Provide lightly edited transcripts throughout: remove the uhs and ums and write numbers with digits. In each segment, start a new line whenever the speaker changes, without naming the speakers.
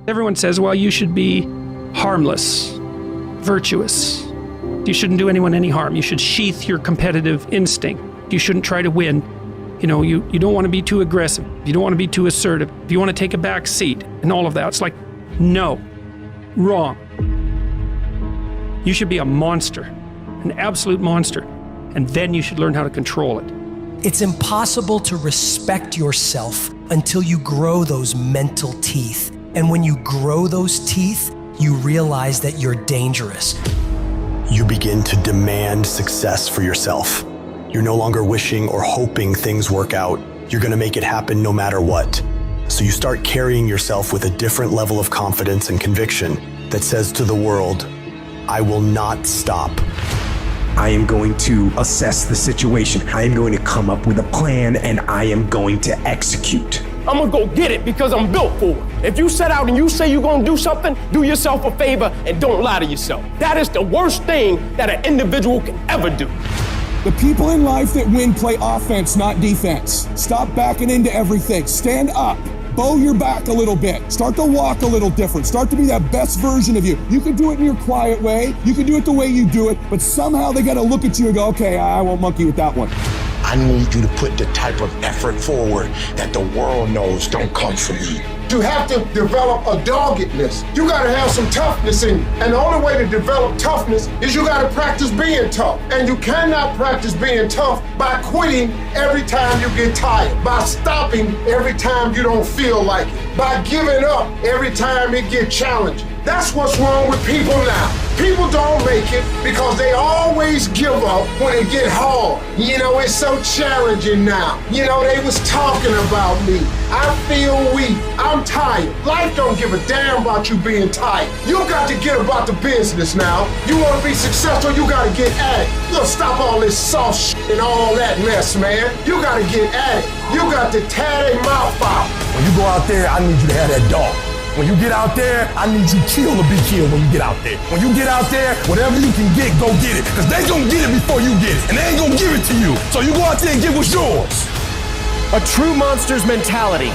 Everyone says, well, you should be harmless, virtuous. You shouldn't do anyone any harm. You should sheath your competitive instinct. You shouldn't try to win. You know, you don't want to be too aggressive. You don't want to be too assertive. You want to take a back seat and all of that. It's like, no, wrong. You should be a monster, an absolute monster, and then you should learn how to control it.
It's impossible to respect yourself until you grow those mental teeth. And when you grow those teeth, you realize that you're dangerous.
You begin to demand success for yourself. You're no longer wishing or hoping things work out. You're gonna make it happen no matter what. So you start carrying yourself with a different level of confidence and conviction that says to the world, I will not stop.
I am going to assess the situation. I am going to come up with a plan and I am going to execute.
I'm gonna go get it because I'm built for it. If you set out and you say you're gonna do something, do yourself a favor and don't lie to yourself. That is the worst thing that an individual can ever do.
The people in life that win play offense, not defense. Stop backing into everything. Stand up. Bow your back a little bit. Start to walk a little different. Start to be that best version of you. You can do it in your quiet way. You can do it the way you do it, but somehow they gotta look at you and go, okay, I won't monkey with that one.
I need you to put the type of effort forward that the world knows don't come from you.
You have to develop a doggedness. You gotta have some toughness in you. And the only way to develop toughness is you gotta practice being tough. And you cannot practice being tough by quitting every time you get tired, by stopping every time you don't feel like it, by giving up every time it gets challenging. That's what's wrong with people now. People don't make it because they always give up when it get hard. You know, it's so challenging now. You know, they was talking about me. I feel weak. I'm tired. Life don't give a damn about you being tired. You got to get about the business now. You want to be successful, you got to get at it. You got to stop all this soft shit and all that mess, man. You got to get at it. You got to tear their mouth out.
When you go out there, I need you to have that dog. When you get out there, I need you kill or be killed when you get out there. When you get out there, whatever you can get, go get it. Because they gonna get it before you get it. And they ain't gonna give it to you. So you go out there and get what's yours.
A true monster's mentality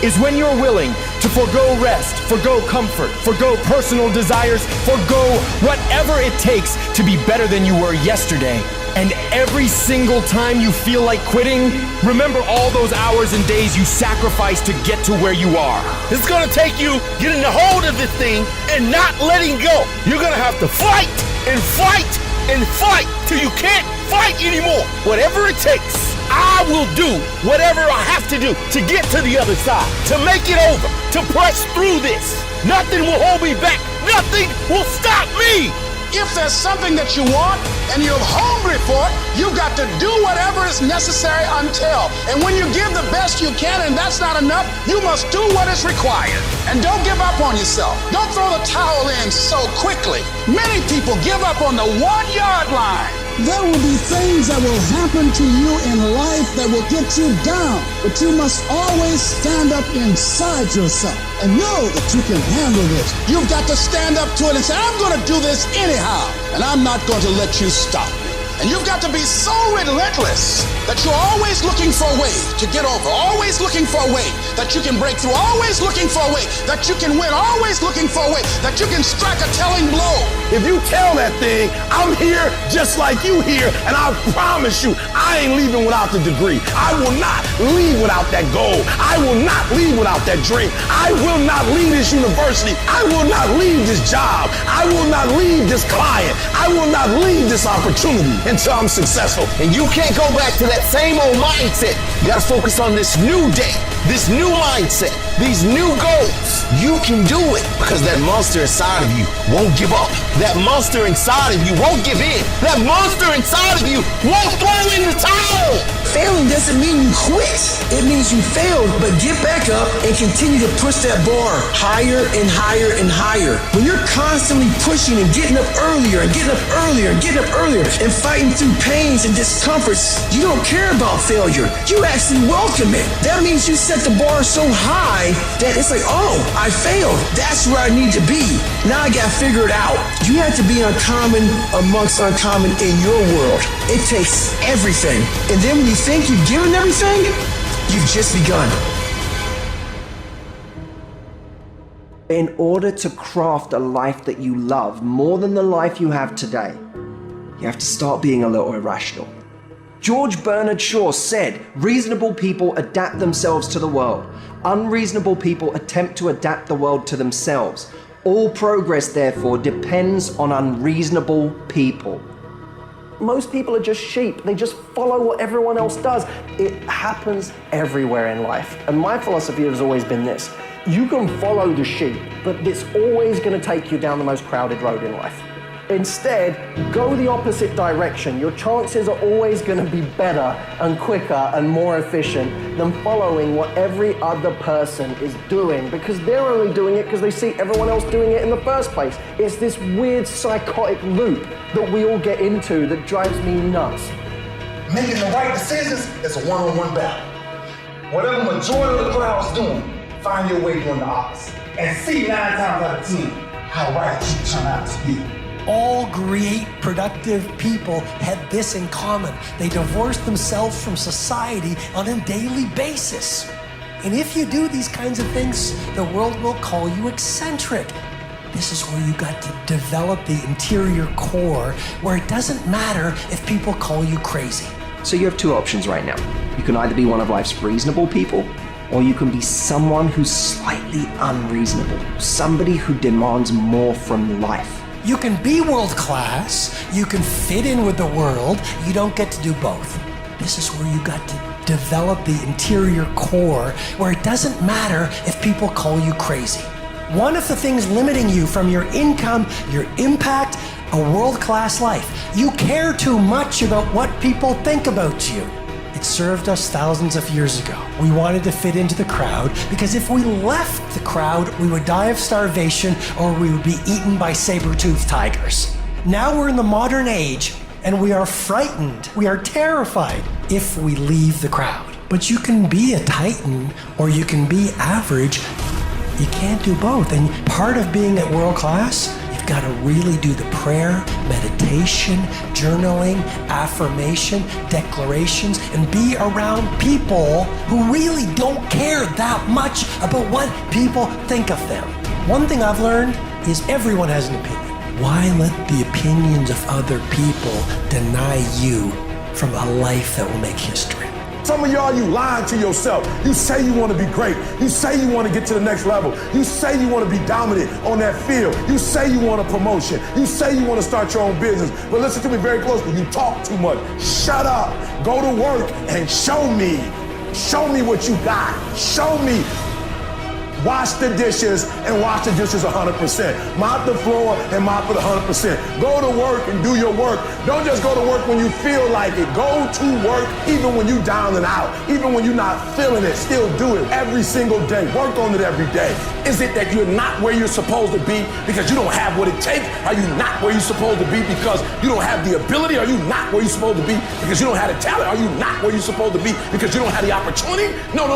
is when you're willing to forgo rest, forgo comfort, forgo personal desires, forgo whatever it takes to be better than you were yesterday. And every single time you feel like quitting, remember all those hours and days you sacrificed to get to where you are.
It's gonna take you getting a hold of this thing and not letting go. You're gonna have to fight and fight and fight till you can't fight anymore. Whatever it takes, I will do whatever I have to do to get to the other side, to make it over, to press through this. Nothing will hold me back. Nothing will stop me.
If there's something that you want and you're hungry for it, you got to do whatever is necessary until. And when you give the best you can and that's not enough, you must do what is required. And don't give up on yourself. Don't throw the towel in so quickly. Many people give up on the 1-yard line.
There will be things that will happen to you in life that will get you down, but you must always stand up inside yourself and know that you can handle this.
You've got to stand up to it and say, I'm going to do this anyhow, and I'm not going to let you stop me. And you've got to be so relentless that you're always looking for a way to get over, always looking for a way that you can break through, always looking for a way that you can win, always looking for a way that you can strike a telling blow.
If you tell that thing, I'm here just like you here, and I promise you, I ain't leaving without the degree. I will not leave without that goal. I will not leave without that dream. I will not leave this university. I will not leave this job. I will not leave this client. I will not leave this opportunity until I'm successful.
And you can't go back to that same old mindset. You gotta focus on this new day, this new mindset, these new goals. You can do it because that monster inside of you won't give up. That monster inside of you won't give in. That monster inside of you won't throw in the towel.
Failing doesn't mean you quit. It means you failed, but get back up and continue to push that bar higher and higher and higher. When you're constantly pushing and getting up earlier and getting up earlier and getting up earlier and fighting through pains and discomforts, you don't care about failure. You actually welcome it. That means you set the bar so high that it's like, oh, I failed. That's where I need to be. Now I gotta figure it out. You have to be uncommon amongst uncommon in your world. It takes everything. And then when you think you've given everything, you've just begun.
In order to craft a life that you love more than the life you have today, you have to start being a little irrational. George Bernard Shaw said, reasonable people adapt themselves to the world. Unreasonable people attempt to adapt the world to themselves. All progress, therefore, depends on unreasonable people. Most people are just sheep. They just follow what everyone else does. It happens everywhere in life. And my philosophy has always been this. You can follow the sheep, but it's always going to take you down the most crowded road in life. Instead, go the opposite direction. Your chances are always going to be better and quicker and more efficient than following what every other person is doing, because they're only doing it because they see everyone else doing it in the first place. It's this weird psychotic loop that we all get into that drives me nuts.
Making the right decisions is a one-on-one battle. Whatever the majority of the crowd is doing, find your way doing the opposite. And see 9 times out of 10 how right you turn out to be.
All great, productive people had this in common. They divorced themselves from society on a daily basis. And if you do these kinds of things, the world will call you eccentric. This is where you got to develop the interior core, where it doesn't matter if people call you crazy.
So you have two options right now. You can either be one of life's reasonable people, or you can be someone who's slightly unreasonable, somebody who demands more from life.
You can be world class, you can fit in with the world, you don't get to do both. This is where you got to develop the interior core, where it doesn't matter if people call you crazy. One of the things limiting you from your income, your impact, a world-class life. You care too much about what people think about you. It served us thousands of years ago. We wanted to fit into the crowd because if we left the crowd, we would die of starvation or we would be eaten by saber-toothed tigers. Now we're in the modern age and we are frightened, we are terrified if we leave the crowd. But you can be a titan or you can be average. You can't do both. And part of being at world class, you've got to really do the prayer, meditation, journaling, affirmation, declarations, and be around people who really don't care that much about what people think of them. One thing I've learned is everyone has an opinion. Why let the opinions of other people deny you from a life that will make history?
Some of y'all, you lying to yourself. You say you want to be great. You say you want to get to the next level. You say you want to be dominant on that field. You say you want a promotion. You say you want to start your own business. But listen to me very closely. You talk too much. Shut up. Go to work and show me. Show me what you got. Show me. Wash the dishes and wash the dishes 100%. Mop the floor and mop it 100%. Go to work and do your work. Don't just go to work when you feel like it. Go to work even when you're down and out. Even when you're not feeling it. Still do it every single day. Work on it every day. Is it that you're not where you're supposed to be because you don't have what it takes? Are you not where you're supposed to be because you don't have the ability? Are you not where you're supposed to be because you don't have the talent? Are you not where you're supposed to be because you don't have the opportunity? No.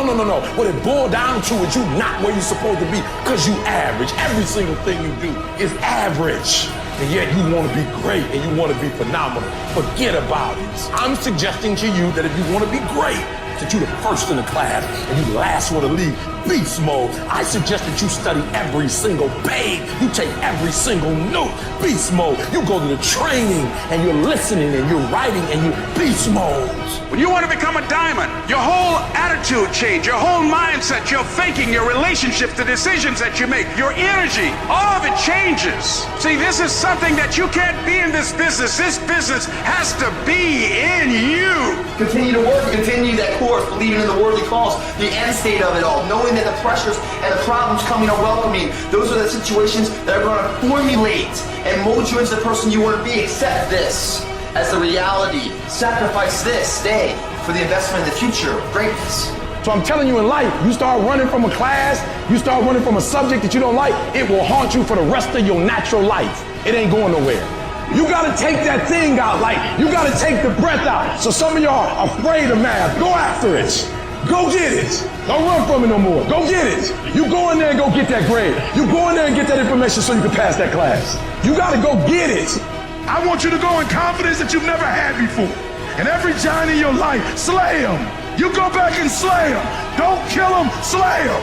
What it boiled down to is you not where you're supposed to be because you average. Every single thing you do is average. And yet you want to be great and you want to be phenomenal. Forget about it. I'm suggesting to you that if you want to be great, that you're the first in the class and you last one to leave beast mode. I suggest that you study every single page. You take every single note, beast mode. You go to the training and you're listening and you're writing and you're beast mode.
When you want to become a diamond, your whole attitude change, your whole mindset, your thinking, your relationships, the decisions that you make, your energy, all of it changes. See, this is something that you can't be in this business. This business has to be in you.
Continue to work, continue that course, believing in the worldly cause, the end state of it all, knowing that the pressures and the problems coming are welcoming. Those are the situations that are going to formulate and mold you into the person you want to be. Accept this as the reality. Sacrifice this day for the investment in the future of greatness.
So I'm telling you, in life, you start running from a class, you start running from a subject that you don't like, it will haunt you for the rest of your natural life. It ain't going nowhere. You gotta take that thing out, like you gotta take the breath out. So some of y'all are afraid of math. Go after it. Go get it. Don't run from it no more. Go get it. You go in there and go get that grade. You go in there and get that information so you can pass that class. You gotta go get it.
I want you to go in confidence that you've never had before. And every giant in your life, slay him. You go back and slay him. Don't kill him, slay him.